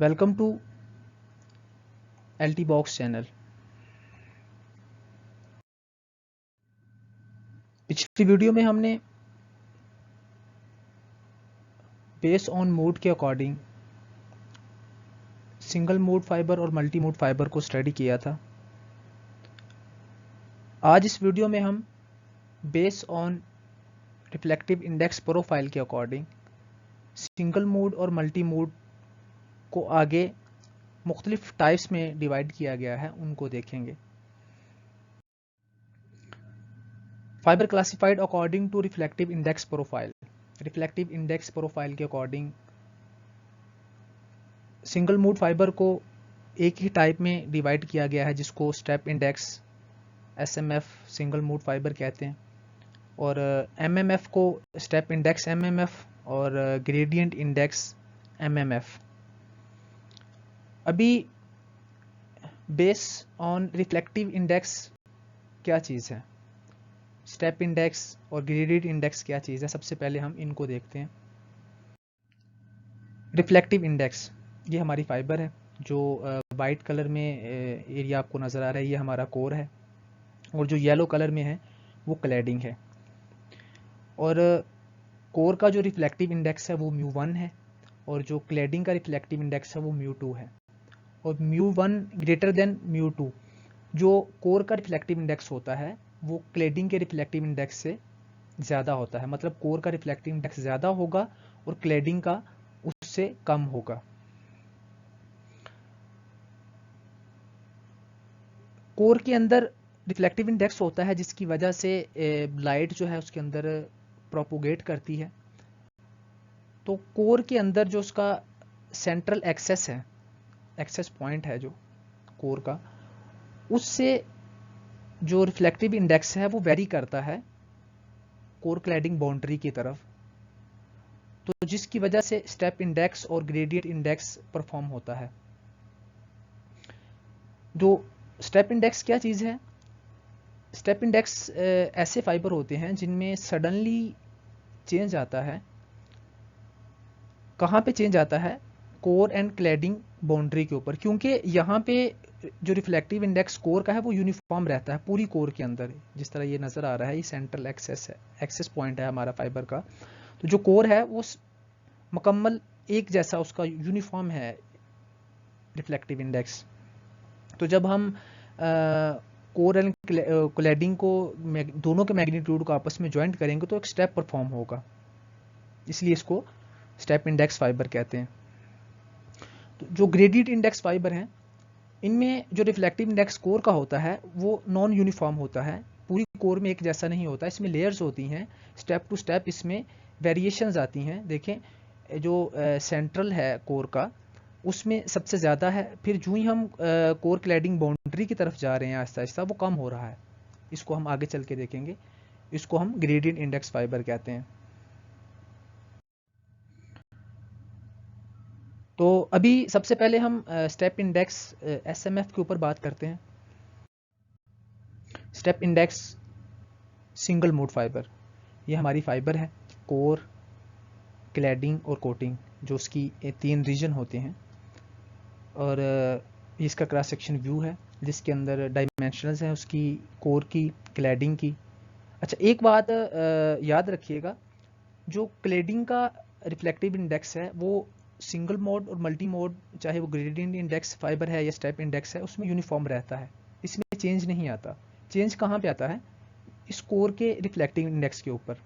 Welcome to LT box channel. पिछली video में हमने बेस ऑन मोड के अकॉर्डिंग सिंगल मोड फाइबर और मल्टी मोड फाइबर को स्टडी किया था। आज इस वीडियो में हम base on reflective index profile के अकॉर्डिंग सिंगल मोड और मल्टी मोड को आगे मुख्तलिफ टाइप्स में डिवाइड किया गया है, उनको देखेंगे। Fiber classified according to reflective index profile. Reflective index profile के अकॉर्डिंग सिंगल मोड फाइबर को एक ही टाइप में डिवाइड किया गया है, जिसको step index SMF single mode fibre कहते हैं, और MMF को स्टेप इंडेक्स MMF और ग्रेडियंट इंडेक्स MMF। अभी बेस ऑन रिफ्लेक्टिव इंडेक्स क्या चीज़ है, स्टेप इंडेक्स और ग्रेडियंट इंडेक्स क्या चीज़ है, सबसे पहले हम इनको देखते हैं। रिफ्लेक्टिव इंडेक्स ये हमारी फाइबर है, जो वाइट कलर में एरिया आपको नज़र आ रहा है, ये हमारा कोर है, और जो येलो कलर में है वो क्लैडिंग है। और कोर का जो रिफ्लेक्टिव इंडेक्स है वो μ1 है, और जो क्लैडिंग का रिफ्लेक्टिव इंडेक्स है वो μ2 है। और μ1 ग्रेटर देन μ2 जो कोर का रिफ्लेक्टिव इंडेक्स होता है वो क्लैडिंग के रिफ्लेक्टिव इंडेक्स से ज़्यादा होता है। मतलब कोर का रिफ्लेक्टिव इंडेक्स ज़्यादा होगा और क्लैडिंग का उससे कम होगा। कोर के अंदर रिफ्लेक्टिव इंडेक्स होता है, जिसकी वजह से लाइट जो है उसके अंदर प्रोपोगेट करती है। तो कोर के अंदर जो उसका सेंट्रल एक्सेस है, एक्सेस पॉइंट है जो कोर का, उससे जो रिफ्लेक्टिव इंडेक्स है वो वेरी करता है कोर क्लैडिंग बाउंड्री की तरफ। तो जिसकी वजह से स्टेप इंडेक्स और ग्रेडियंट इंडेक्स परफॉर्म होता है। जो स्टेप इंडेक्स क्या चीज़ है, स्टेप इंडेक्स ऐसे फाइबर होते हैं जिनमें सडनली चेंज आता है। कहाँ पे चेंज आता है, कोर एंड क्लैडिंग बाउंड्री के ऊपर, क्योंकि यहाँ पे जो रिफ्लेक्टिव इंडेक्स कोर का है वो यूनिफॉर्म रहता है पूरी कोर के अंदर। जिस तरह ये नज़र आ रहा है, ये सेंट्रल एक्सेस है, एक्सेस पॉइंट है हमारा फाइबर का। तो जो कोर है वो मुकम्मल एक जैसा उसका यूनिफॉर्म है रिफ्लेक्टिव इंडेक्स। तो जब हम कोर एंड क्लैडिंग को दोनों के मैग्नीट्यूड को आपस में ज्वाइंट करेंगे तो एक स्टेप परफॉर्म होगा, इसलिए इसको स्टेप इंडेक्स फाइबर कहते हैं। तो जो ग्रेडियंट इंडेक्स फाइबर हैं, इनमें जो रिफ्लेक्टिव इंडेक्स कोर का होता है वो नॉन यूनिफॉर्म होता है, पूरी कोर में एक जैसा नहीं होता, इसमें लेयर्स होती हैं, स्टेप टू स्टेप इसमें वेरिएशंस आती हैं। देखें जो सेंट्रल है कोर का उसमें सबसे ज़्यादा है, फिर जो ही हम कोर क्लैडिंग बाउंड्री की तरफ जा रहे हैं आहिस्ता आहिस्ता वो कम हो रहा है। इसको हम आगे चल के देखेंगे, इसको हम ग्रेडियंट इंडेक्स फाइबर कहते हैं। तो अभी सबसे पहले हम स्टेप इंडेक्स SMF के ऊपर बात करते हैं। Step index single mode fibre, ये हमारी फाइबर है, कोर क्लैडिंग और कोटिंग, जो उसकी 3 रीजन होते हैं। और इसका क्रॉस सेक्शन व्यू है जिसके अंदर डायमेंशनल्स हैं उसकी, कोर की, क्लैडिंग की। अच्छा, एक बात याद रखिएगा, जो क्लैडिंग का रिफ्लेक्टिव इंडेक्स है वो सिंगल मोड और मल्टी मोड, चाहे वो ग्रेडियंट इंडेक्स फाइबर है या स्टेप इंडेक्स है, उसमें यूनिफॉर्म रहता है, इसमें चेंज नहीं आता। चेंज कहाँ पे आता है, इस कोर के रिफ्लेक्टिव इंडेक्स के ऊपर,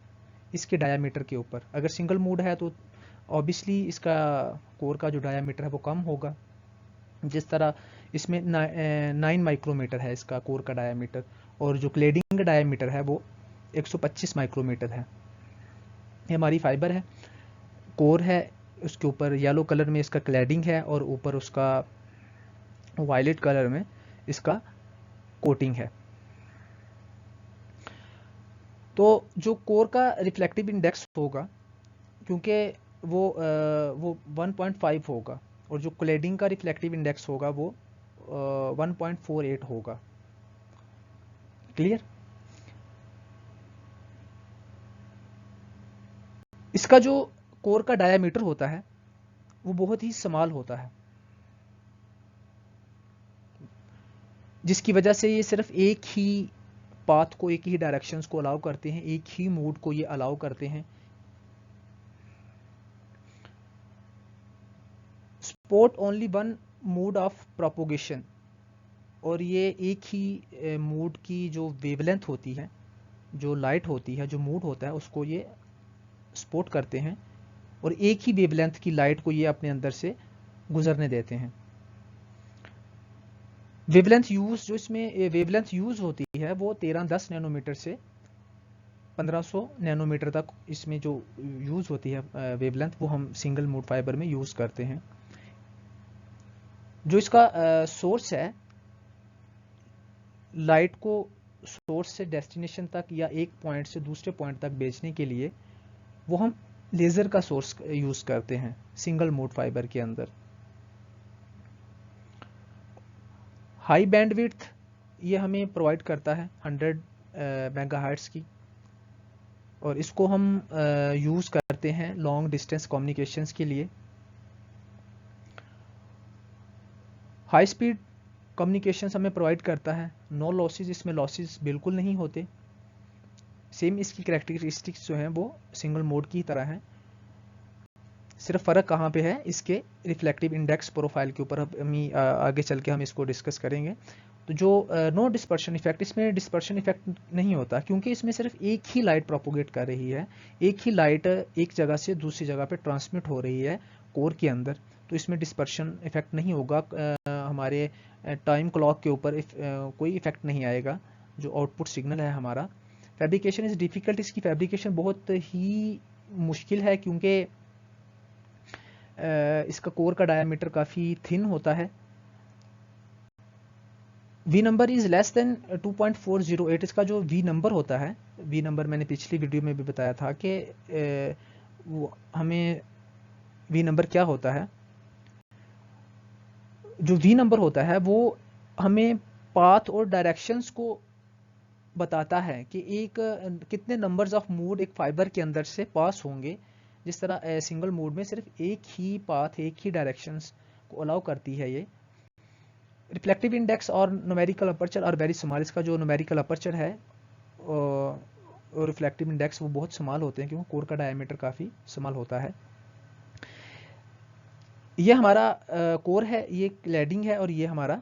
इसके डायामीटर के ऊपर। अगर सिंगल मोड है तो ऑब्वियसली इसका कोर का जो डायामीटर है वो कम होगा। जिस तरह इसमें 9 माइक्रोमीटर है इसका कोर का डायामीटर, और जो क्लैडिंग का डायामीटर है वो 125 माइक्रोमीटर है। ये हमारी फाइबर है, कोर है, उसके ऊपर येलो कलर में इसका क्लैडिंग है, और ऊपर उसका वायलेट कलर में इसका कोटिंग है। तो जो कोर का रिफ्लेक्टिव इंडेक्स होगा, क्योंकि वो 1.5 होगा, और जो क्लैडिंग का रिफ्लेक्टिव इंडेक्स होगा वो 1.48 होगा। क्लियर। इसका जो कोर का डायामीटर होता है वो बहुत ही स्मॉल होता है, जिसकी वजह से ये सिर्फ एक ही पाथ को, एक ही डायरेक्शंस को अलाउ करते हैं, एक ही मोड को ये अलाउ करते हैं। Support only one mod of propagation, और ये एक ही मोड की जो वेवलेंथ होती है, जो लाइट होती है, जो मोड होता है, उसको ये सपोर्ट करते हैं और एक ही वेवलेंथ की लाइट को ये अपने अंदर से गुजरने देते हैं। वेवलेंथ यूज, जो इसमें वेवलेंथ यूज होती है वो 1310 नैनोमीटर से 1500 नैनोमीटर तक इसमें जो यूज होती है वेवलेंथ, वो हम सिंगल मोड फाइबर में यूज करते हैं। जो इसका सोर्स है, लाइट को सोर्स से डेस्टिनेशन तक या एक पॉइंट से दूसरे पॉइंट तक भेजने के लिए वो हम लेजर का सोर्स यूज करते हैं सिंगल मोड फाइबर के अंदर। हाई बैंडविड्थ ये हमें प्रोवाइड करता है 100 मेगाहर्ट्ज की, और इसको हम यूज करते हैं लॉन्ग डिस्टेंस कम्युनिकेशंस के लिए। हाई स्पीड कम्युनिकेशंस हमें प्रोवाइड करता है, नो लॉसेस, इसमें लॉसेस बिल्कुल नहीं होते। सेम इसकी कैरेक्टरिस्टिक्स जो हैं वो सिंगल मोड की तरह हैं, सिर्फ फ़र्क कहाँ पे है, इसके रिफ्लेक्टिव इंडेक्स प्रोफाइल के ऊपर। हम आगे चल के हम इसको डिस्कस करेंगे। तो जो नो डिस्पर्शन इफेक्ट, इसमें डिस्पर्शन इफेक्ट नहीं होता क्योंकि इसमें सिर्फ एक ही लाइट प्रोपोगेट कर रही है, एक ही लाइट एक जगह से दूसरी जगह पे ट्रांसमिट हो रही है कोर के अंदर, तो इसमें डिस्पर्शन इफेक्ट नहीं होगा। हमारे टाइम क्लॉक के ऊपर कोई इफेक्ट नहीं आएगा जो आउटपुट सिग्नल है हमारा। फैब्रिकेशन इज़ डिफ़िकल्ट, इसकी फैब्रिकेशन बहुत ही मुश्किल है क्योंकि इसका कोर का डायमीटर काफ़ी थिन होता है। V number is less than 2.408, इसका जो वी नंबर होता है, वी नंबर मैंने पिछली वीडियो में भी बताया था कि वो हमें वी नंबर क्या होता है। जो वी नंबर होता है वो हमें पाथ और डायरेक्शंस को बताता है कि एक कितने नंबर्स ऑफ मोड एक फाइबर के अंदर से पास होंगे। जिस तरह सिंगल मोड में सिर्फ एक ही पाथ, एक ही डायरेक्शंस को अलाउ करती है ये। रिफ्लेक्टिव इंडेक्स और numerical aperture are very small, इसका जो न्यूमेरिकल अपर्चर है और रिफ्लेक्टिव इंडेक्स वो बहुत स्मॉल होते हैं क्योंकि कोर का डायमीटर काफ़ी स्मॉल होता है। ये हमारा कोर है, ये क्लैडिंग है और ये हमारा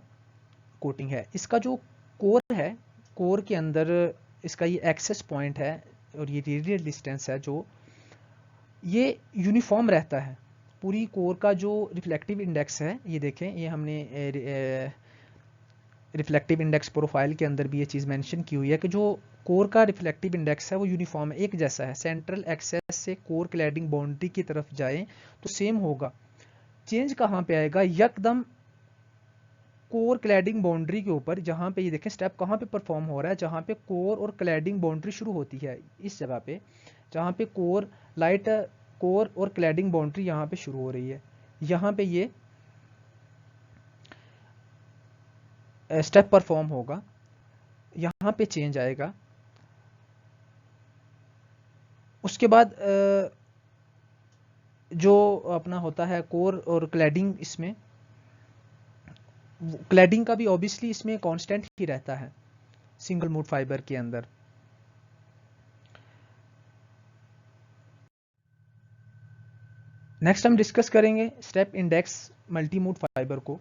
कोटिंग है। इसका जो कोर है, कोर के अंदर इसका ये एक्सेस पॉइंट है और ये रेडियल डिस्टेंस है जो ये यूनिफॉर्म रहता है। पूरी कोर का जो रिफ्लेक्टिव इंडेक्स है, ये देखें, ये हमने रिफ्लेक्टिव इंडेक्स प्रोफाइल के अंदर भी ये चीज़ मेंशन की हुई है कि जो कोर का रिफ्लेक्टिव इंडेक्स है वो यूनिफॉर्म है, एक जैसा है। सेंट्रल एक्सेस से कोर क्लैडिंग बाउंड्री की तरफ जाएं तो सेम होगा। चेंज कहाँ पे आएगा, यकदम कोर क्लैडिंग बाउंड्री के ऊपर, जहाँ पे ये देखें स्टेप कहाँ पे परफॉर्म हो रहा है, जहाँ पे कोर और क्लैडिंग बाउंड्री शुरू होती है, इस जगह पे जहाँ पे कोर और क्लैडिंग बाउंड्री यहाँ पे शुरू हो रही है, यहाँ पे ये स्टेप परफॉर्म होगा, यहाँ पे चेंज आएगा। उसके बाद जो अपना होता है कोर और क्लैडिंग, इसमें क्लैडिंग का भी ऑब्वियसली इसमें कांस्टेंट ही रहता है सिंगल मोड फाइबर के अंदर। नेक्स्ट हम डिस्कस करेंगे step index multi mode fibre को।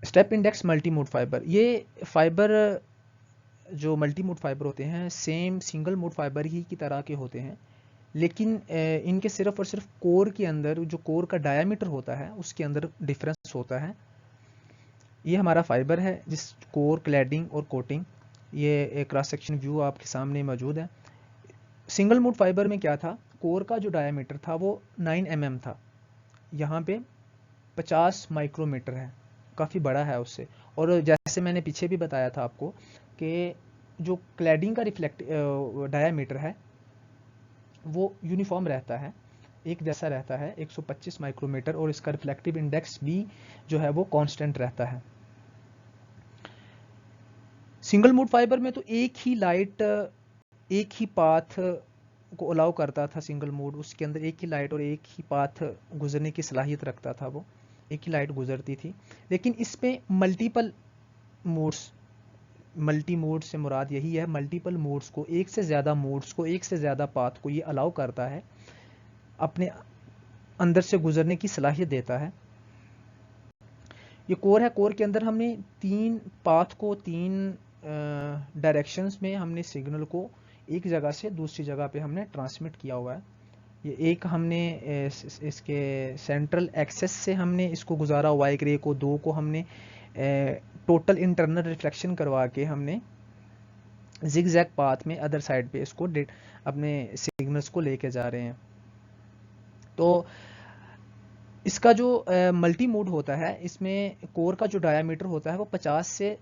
Step index multi mode fibre, ये फाइबर जो मल्टी मोड फाइबर होते हैं सेम सिंगल मोड फाइबर ही की तरह के होते हैं, लेकिन इनके सिर्फ और सिर्फ कोर के अंदर जो कोर का डायामीटर होता है उसके अंदर डिफरेंस होता है। ये हमारा फाइबर है जिस कोर, क्लैडिंग और कोटिंग, ये क्रॉस सेक्शन व्यू आपके सामने मौजूद है। सिंगल मोड फाइबर में क्या था, कोर का जो डायामीटर था वो 9 mm था, यहाँ पे 50 माइक्रोमीटर है, काफ़ी बड़ा है उससे। और जैसे मैंने पीछे भी बताया था आपको कि जो क्लैडिंग का डायामीटर है वो यूनिफॉर्म रहता है, एक जैसा रहता है, 125 माइक्रोमीटर, और इसका रिफ्लेक्टिव इंडेक्स भी जो है वो कांस्टेंट रहता है। सिंगल मोड फाइबर में तो एक ही लाइट, एक ही पाथ को अलाउ करता था सिंगल मोड, उसके अंदर एक ही लाइट और एक ही पाथ गुजरने की सलाहियत रखता था वो। एक ही लाइट गुजरती थी। लेकिन इसमें मल्टीपल मोड्स, मल्टी मोड से मुराद यही है, मल्टीपल मोड्स को, एक से ज़्यादा मोड्स को, एक से ज़्यादा पाथ को ये अलाउ करता है, अपने अंदर से गुजरने की सलाहियत देता है। ये कोर है, कोर के अंदर हमने 3 पाथ को, 3 डायरेक्शंस में हमने सिग्नल को एक जगह से दूसरी जगह पे हमने ट्रांसमिट किया हुआ है। ये एक हमने इसके सेंट्रल एक्सेस से हमने इसको गुजारा हुआ एक रे को, 2 को हमने टोटल इंटरनल रिफ्लेक्शन करवा के हमने जिगजैग पाथ में अदर साइड पे इसको अपने सिग्नल्स को लेके जा रहे हैं। तो इसका जो मल्टी मोड होता है, इसमें कोर का जो डायामीटर होता है वो 50 से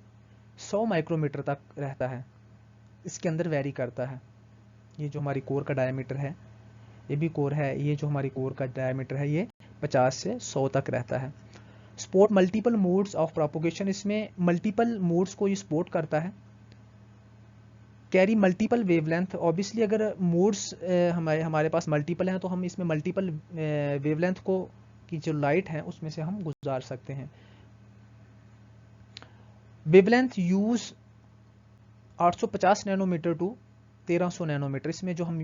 100 माइक्रोमीटर तक रहता है, इसके अंदर वेरी करता है। ये जो हमारी कोर का डायामीटर है, ये भी कोर है, ये जो हमारी कोर का डायामीटर है ये 50 से 100 तक रहता है। Support multiple modes of propagation, इसमें मल्टीपल मोड्स को ये सपोर्ट करता है। कैरी मल्टीपल वेवलेंथ, ऑब्वियसली अगर मोड्स हमारे पास मल्टीपल हैं तो हम इसमें मल्टीपल वेवलेंथ को की जो लाइट है उसमें से हम गुजार सकते हैं। Wavelength use 850 nanometer to 1300 nanometer, इसमें जो हम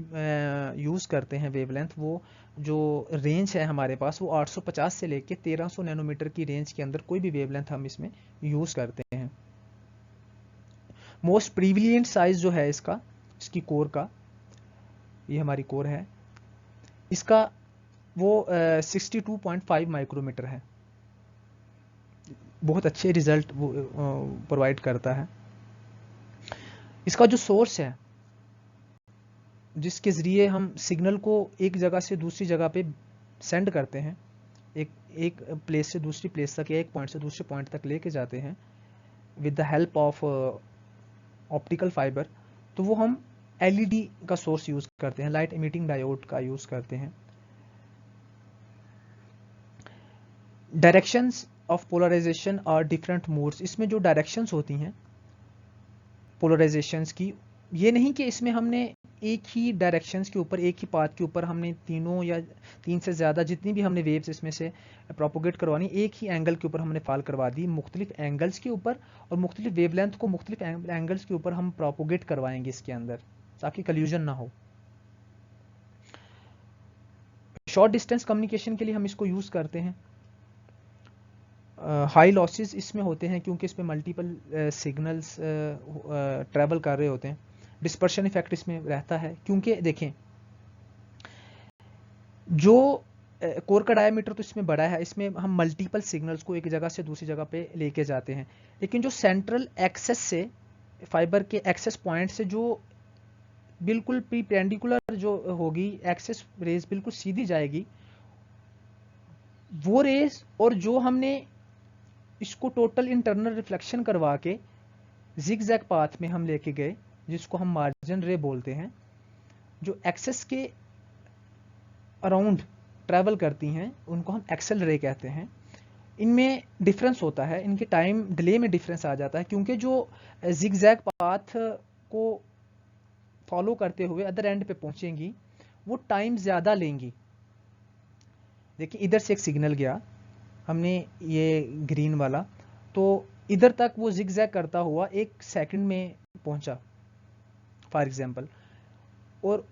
यूज़ करते हैं वेवलेंथ, वो जो रेंज है हमारे पास वो 850 से लेके 1300 नैनोमीटर की रेंज के अंदर कोई भी वेवलेंथ हम इसमें यूज़ करते हैं। मोस्ट प्रीविलियंट साइज जो है इसका, इसकी कोर का, ये हमारी कोर है, इसका वो 62.5 माइक्रोमीटर है। बहुत अच्छे रिजल्ट वो प्रोवाइड करता है। इसका जो सोर्स है जिसके ज़रिए हम सिग्नल को एक जगह से दूसरी जगह पे सेंड करते हैं, एक प्लेस से दूसरी प्लेस तक या एक पॉइंट से दूसरे पॉइंट तक लेके जाते हैं with the help of optical fibre, तो वो हम एलईडी का सोर्स यूज़ करते हैं, लाइट इमिटिंग डायोड का यूज़ करते हैं। डायरेक्शंस ऑफ पोलराइजेशन और डिफरेंट मोड्स, इसमें जो डायरेक्शंस होती हैं पोलराइजेशंस की, ये नहीं कि इसमें हमने एक ही डायरेक्शंस के ऊपर, एक ही पाथ के ऊपर हमने तीनों या 3 से ज़्यादा जितनी भी हमने वेव्स इसमें से प्रोपोगेट करवानी, एक ही एंगल के ऊपर हमने फॉल करवा दी। मुख्तलिफ एंगल्स के ऊपर और मुख्तलिफ वेवलेंथ को मुख्तलिफ एंगल्स के ऊपर हम प्रोपोगेट करवाएंगे इसके अंदर, ताकि कल्यूजन ना हो। शॉर्ट डिस्टेंस कम्युनिकेशन के लिए हम इसको यूज़ करते हैं। हाई लॉसेस इसमें होते हैं क्योंकि इसमें मल्टीपल सिग्नल्स ट्रैवल कर रहे होते हैं। डिस्पर्शन इफेक्ट इसमें रहता है क्योंकि देखें जो कोर का डायमीटर तो इसमें बड़ा है, इसमें हम मल्टीपल सिग्नल्स को एक जगह से दूसरी जगह पे लेके जाते हैं, लेकिन जो सेंट्रल एक्सेस से, फाइबर के एक्सेस पॉइंट से जो बिल्कुल परपेंडिकुलर जो होगी एक्सेस रेज, बिल्कुल सीधी जाएगी वो रेज, और जो हमने इसको टोटल इंटरनल रिफ्लेक्शन करवा के जिगजैग पाथ में हम लेके गए, जिसको हम मार्जिन रे बोलते हैं, जो एक्सेस के अराउंड ट्रैवल करती हैं उनको हम एक्सेल रे कहते हैं। इनमें डिफरेंस होता है, इनके टाइम डिले में डिफरेंस आ जाता है, क्योंकि जो जिगजैग पाथ को फॉलो करते हुए अदर एंड पे पहुंचेंगी वो टाइम ज़्यादा लेंगी। देखिए इधर से एक सिग्नल गया, हमने ये ग्रीन वाला, तो इधर तक वो जिगजैग करता हुआ 1 सेकंड में पहुंचा फॉर एग्जांपल, और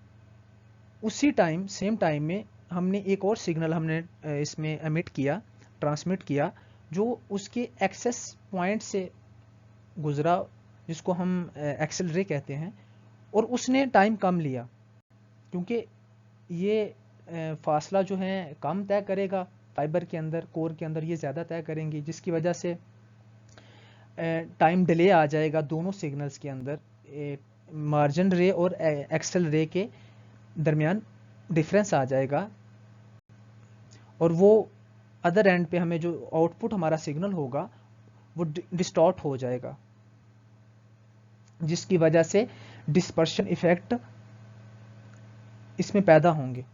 उसी टाइम सेम टाइम में हमने एक और सिग्नल हमने इसमें एमिट किया, ट्रांसमिट किया, जो उसके एक्सेस पॉइंट से गुजरा, जिसको हम एक्सेल रे कहते हैं, और उसने टाइम कम लिया क्योंकि ये फासला जो है कम तय करेगा फाइबर के अंदर, कोर के अंदर ये ज़्यादा तय करेंगी, जिसकी वजह से टाइम डिले आ जाएगा दोनों सिग्नल्स के अंदर, मार्जिन रे और एक्सेल रे के दरमियान डिफरेंस आ जाएगा, और वो अदर एंड पे हमें जो आउटपुट हमारा सिग्नल होगा वो डिस्टॉर्ट हो जाएगा, जिसकी वजह से डिस्पर्शन इफेक्ट इसमें पैदा होंगे।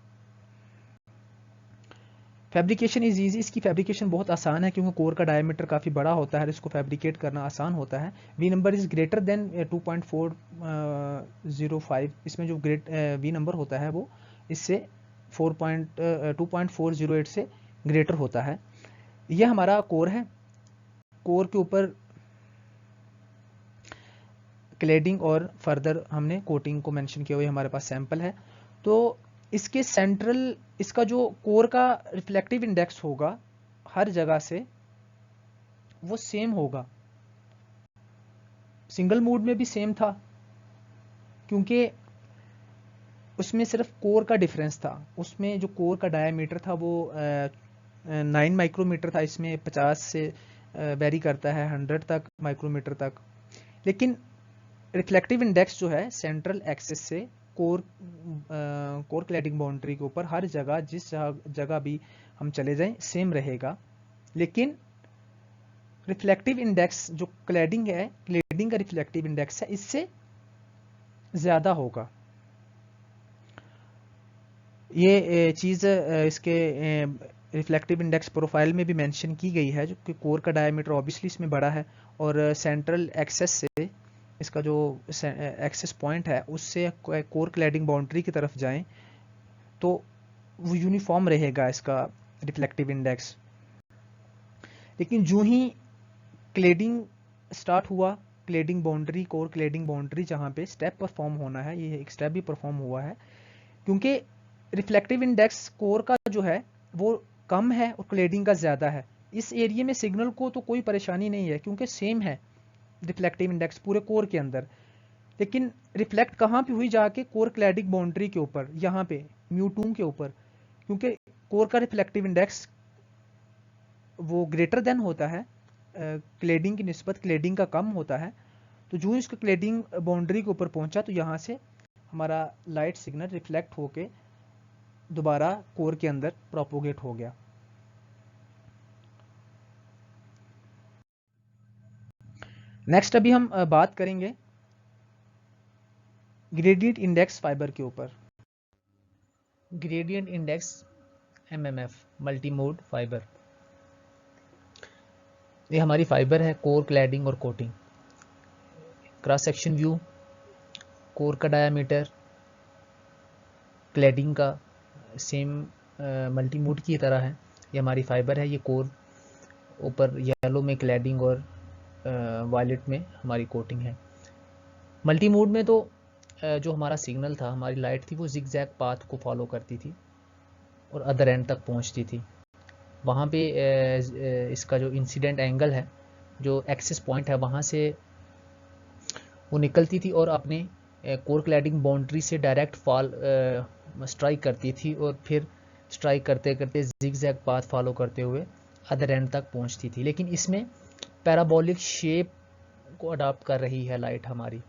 फैब्रिकेशन इज ईजी, इसकी फैब्रिकेशन बहुत आसान है क्योंकि कोर का डायमीटर काफ़ी बड़ा होता है, इसको फैब्रिकेट करना आसान होता है। V number is greater than 2.405, इसमें जो वी नंबर होता है वो इससे 2.408 से ग्रेटर होता है। ये हमारा कोर है, कोर के ऊपर क्लेडिंग और फर्दर हमने कोटिंग को मेंशन किया हुआ, हमारे पास सैंपल है। तो इसके सेंट्रल, इसका जो कोर का रिफ्लेक्टिव इंडेक्स होगा हर जगह से वो सेम होगा। सिंगल मोड में भी सेम था क्योंकि उसमें सिर्फ कोर का डिफरेंस था, उसमें जो कोर का डायमीटर था वो 9 माइक्रोमीटर था, इसमें 50 से वेरी करता है 100 तक माइक्रोमीटर तक। लेकिन रिफ्लेक्टिव इंडेक्स जो है सेंट्रल एक्सिस से कोर क्लैडिंग बाउंड्री के ऊपर हर जगह, जिस जगह भी हम चले जाएं सेम रहेगा। लेकिन रिफ्लेक्टिव इंडेक्स जो क्लैडिंग है, क्लैडिंग का रिफ्लेक्टिव इंडेक्स है, इससे ज्यादा होगा। ये चीज़ इसके रिफ्लेक्टिव इंडेक्स प्रोफाइल में भी मेंशन की गई है, जो कि कोर का डायमीटर ऑब्वियसली इसमें बड़ा है और सेंट्रल एक्सेस से इसका जो एक्सेस पॉइंट है उससे कोर क्लैडिंग बाउंड्री की तरफ जाएं तो वो यूनिफॉर्म रहेगा इसका रिफ्लेक्टिव इंडेक्स। लेकिन जो ही क्लैडिंग स्टार्ट हुआ, cladding boundary, core cladding boundary जहाँ पे स्टेप परफॉर्म होना है, ये एक स्टेप भी परफॉर्म हुआ है क्योंकि रिफ्लेक्टिव इंडेक्स कोर का जो है वो कम है और क्लैडिंग का ज्यादा है। इस एरिया में सिग्नल को तो कोई परेशानी नहीं है क्योंकि सेम है रिफ्लेक्टिव इंडेक्स पूरे कोर के अंदर। लेकिन रिफ्लेक्ट कहाँ पे हुई, जाके कोर क्लैडिंग बाउंड्री के ऊपर, यहाँ पे μ2 के ऊपर, क्योंकि कोर का रिफ्लेक्टिव इंडेक्स वो ग्रेटर देन होता है क्लैडिंग की निस्बत, क्लैडिंग का कम होता है। तो जो इसका क्लैडिंग बाउंड्री के ऊपर पहुंचा तो यहाँ से हमारा लाइट सिग्नल रिफ्लेक्ट होके दोबारा कोर के अंदर प्रोपोगेट हो गया। नेक्स्ट अभी हम बात करेंगे ग्रेडियंट इंडेक्स फाइबर के ऊपर। Gradient index MMF multi mode fibre, ये हमारी फाइबर है कोर क्लैडिंग और coating. Cross section view, core का डायामीटर क्लैडिंग का सेम मल्टी मोड की तरह है। ये हमारी फाइबर है, ये कोर ऊपर येलो में क्लैडिंग और वायलेट में हमारी कोटिंग है। मल्टी मोड में तो जो हमारा सिग्नल था, हमारी लाइट थी, वो जिगजैग पाथ को फॉलो करती थी और अदर एंड तक पहुंचती थी। वहाँ पे इसका जो इंसिडेंट एंगल है, जो एक्सेस पॉइंट है, वहाँ से वो निकलती थी और अपने कोर क्लैडिंग बाउंड्री से डायरेक्ट फॉल स्ट्राइक करती थी और फिर स्ट्राइक करते करते जिगजैग पाथ फॉलो करते हुए अदर एंड तक पहुंचती थी। लेकिन इसमें पैराबोलिक शेप को अडॉप्ट कर रही है लाइट हमारी।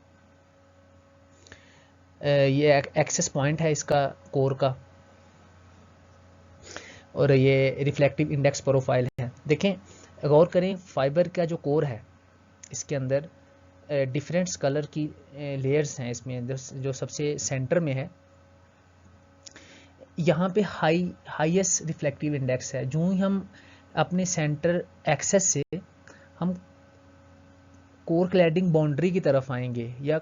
ये एक्सेस पॉइंट है इसका कोर का और ये रिफ्लेक्टिव इंडेक्स प्रोफाइल है। देखें, गौर करें, फाइबर का जो कोर है इसके अंदर डिफरेंट कलर की लेयर्स हैं। इसमें जो सबसे सेंटर में है, यहाँ पे हाईएस्ट रिफ्लेक्टिव इंडेक्स है। जो ही हम अपने सेंटर एक्सेस से हम कोर क्लैडिंग बाउंड्री की तरफ आएंगे या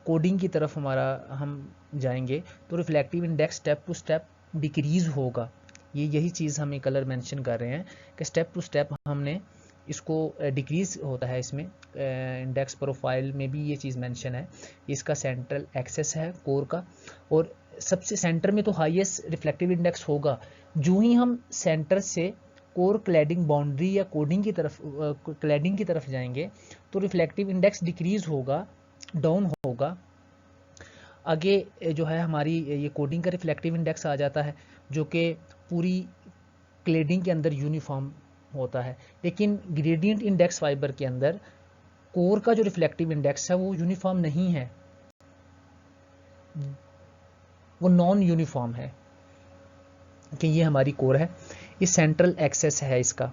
कोडिंग की तरफ हमारा हम जाएंगे तो reflective index step to step decrease होगा। यही चीज़ हमें कलर मेंशन कर रहे हैं कि स्टेप टू स्टेप हमने इसको डिक्रीज होता है। इसमें इंडेक्स प्रोफाइल में भी ये चीज़ मेंशन है। इसका सेंट्रल एक्सेस है कोर का और सबसे सेंटर में तो हाईएस्ट रिफ्लेक्टिव इंडेक्स होगा। जो ही हम सेंटर से कोर क्लैडिंग बाउंड्री या कोडिंग की तरफ क्लैडिंग की तरफ जाएंगे तो रिफ्लेक्टिव इंडेक्स डिक्रीज होगा, डाउन होगा। आगे जो है हमारी ये कोडिंग का रिफ्लेक्टिव इंडेक्स आ जाता है जो कि पूरी क्लैडिंग के अंदर यूनिफॉर्म होता है। लेकिन ग्रेडियंट इंडेक्स फाइबर के अंदर कोर का जो रिफ्लेक्टिव इंडेक्स है वो यूनिफॉर्म नहीं है, वो नॉन यूनिफॉर्म है कि ये हमारी कोर है। ये सेंट्रल एक्सेस है इसका।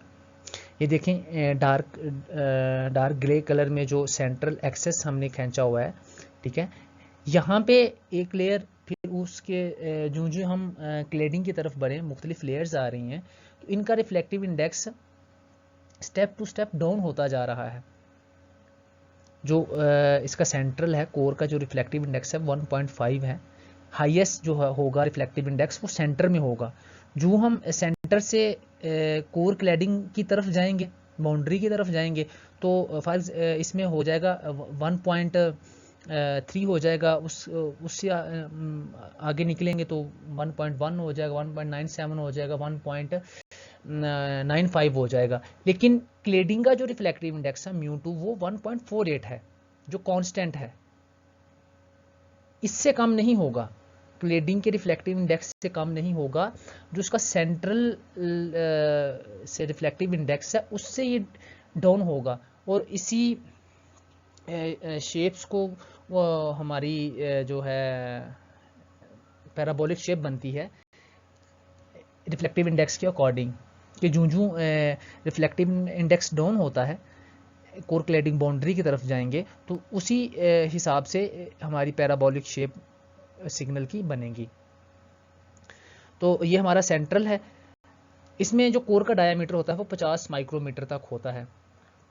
ये देखें, डार्क ग्रे कलर में जो सेंट्रल एक्सेस हमने खींचा हुआ है, ठीक है। यहाँ पे एक लेयर, फिर उसके जो जो हम क्लैडिंग की तरफ बढ़े, मुख्तलिफ लेयर्स आ रही हैं, तो इनका reflective index step to step down होता जा रहा है। जो इसका सेंट्रल है कोर का जो रिफ्लेक्टिव इंडेक्स है 1.5 है। हाईएस्ट जो होगा रिफ्लेक्टिव इंडेक्स वो सेंटर में होगा। जो हम सेंटर से कोर क्लैडिंग की तरफ जाएंगे, बाउंड्री की तरफ जाएंगे, तो इसमें हो जाएगा 1.3 हो जाएगा, उससे आगे निकलेंगे तो 1.1 हो जाएगा, 1.97 हो जाएगा, 1.95 हो जाएगा। लेकिन क्लेडिंग का जो रिफ्लेक्टिव इंडेक्स है μ2 वो 1.48 है, जो कांस्टेंट है, इससे कम नहीं होगा, क्लेडिंग के रिफ्लेक्टिव इंडेक्स से कम नहीं होगा। जो उसका सेंट्रल से रिफ्लेक्टिव इंडेक्स है उससे ये डाउन होगा, और इसी शेप्स को हमारी जो है पैराबोलिक शेप बनती है रिफ्लेक्टिव इंडेक्स के अकॉर्डिंग, कि जूं रिफ्लेक्टिव इंडेक्स डाउन होता है, कोर क्लैडिंग बाउंड्री की तरफ जाएंगे, तो उसी हिसाब से हमारी पैराबोलिक शेप सिग्नल की बनेगी। तो ये हमारा सेंट्रल है, इसमें जो कोर का डायामीटर होता है वो 50 माइक्रोमीटर तक होता है,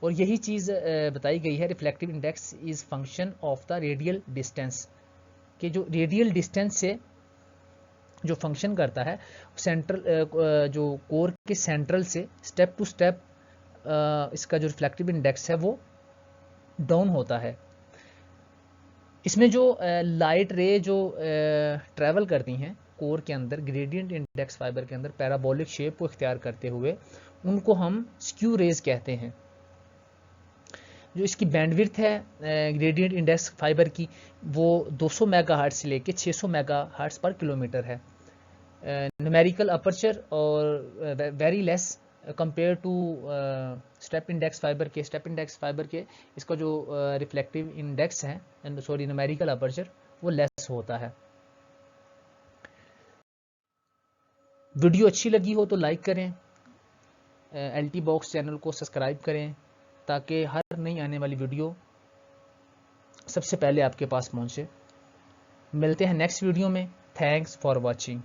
और यही चीज़ बताई गई है, reflective index is function of the radial distance, कि जो रेडियल डिस्टेंस से जो फंक्शन करता है, सेंट्रल जो कोर के सेंट्रल से स्टेप टू स्टेप इसका जो रिफ्लेक्टिव इंडेक्स है वो डाउन होता है। इसमें जो लाइट रे जो ट्रैवल करती हैं कोर के अंदर ग्रेडियंट इंडेक्स फाइबर के अंदर पैराबोलिक शेप को इख्तियार करते हुए, उनको हम स्क्यू रेज कहते हैं। जो इसकी बैंडविड्थ है ग्रेडियंट इंडेक्स फाइबर की, वो 200 मेगाहर्ट्ज से लेके 600 मेगाहर्ट्ज पर किलोमीटर है। न्यूमेरिकल अपर्चर और very less compare to step index fiber के इसका जो रिफ्लेक्टिव इंडेक्स है, सॉरी न्यूमेरिकल अपर्चर, वो लेस होता है। वीडियो अच्छी लगी हो तो लाइक करें, LT बॉक्स चैनल को सब्सक्राइब करें, ताकि हर नई आने वाली वीडियो सबसे पहले आपके पास पहुंचे। मिलते हैं नेक्स्ट वीडियो में। Thanks for watching.